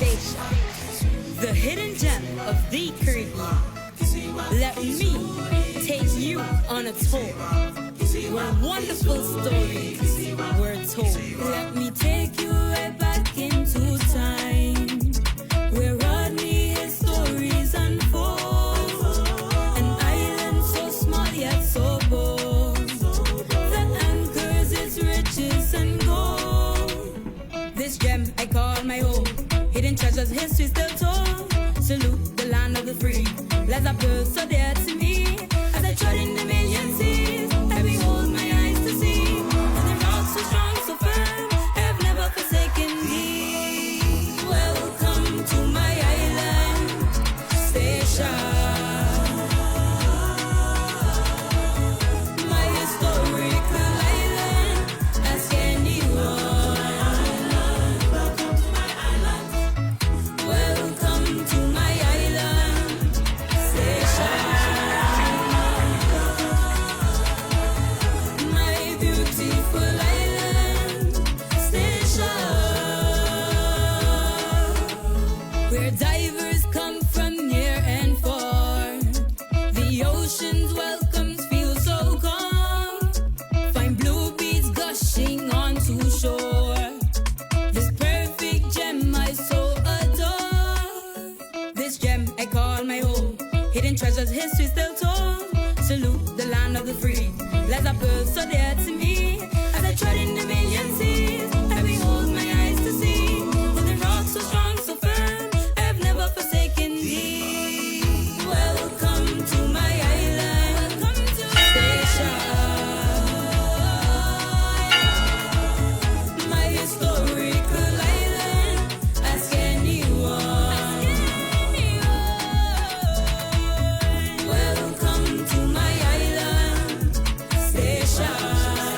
station, the hidden gem of the Caribbean. Let me take you on a tour where wonderful stories were told. Let me take you right back into time, where Rodney his stories unfold. An island so small yet so bold, that anchors its riches and gold. This gem I call my home, hidden treasures history still told. Salute the land of the free, let a pearl so dear to me. As I trod in the million seas, I behold my eyes to see, and the rocks so strong, so firm, I have never forsaken thee. Welcome to my island station, my historical island. Ask anyone. Welcome to my island. Welcome to my island station, my beautiful island station, where divers come from near and far. The ocean's welcomes feel so calm. Find blue beads gushing onto shore. This perfect gem I so adore. This gem I call my home, hidden treasures history still told. Salute the land of the free, let a pearl so dear to me. As I trod in the million seas, I behold my eyes to see, with the rocks so strong, so firm, I have never forsaken thee. Welcome to my island. Welcome to station, my historical island. Ask anyone. Welcome to my island station.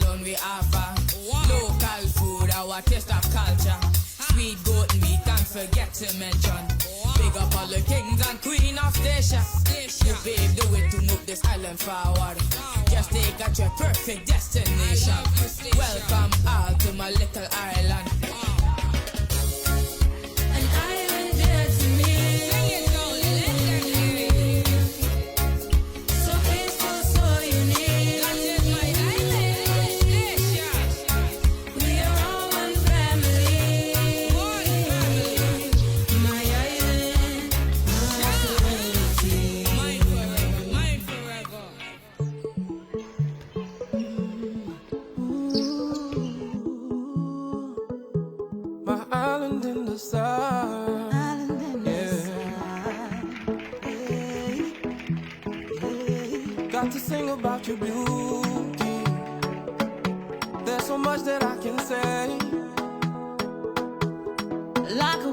alone we offer. Local food, our taste of culture. Sweet goat meat, can't forget to mention. Big up all the kings and queen of Statia. You paved the way to move this island forward. Just take a trip, perfect destination. Welcome all to my little island. An island dear to me. So peaceful, so unique. We are all one family. My island, my serenity. Mine forever. My island in the sun. Island in the sun. Got to sing about your beauty. There's so much that I can say. Like a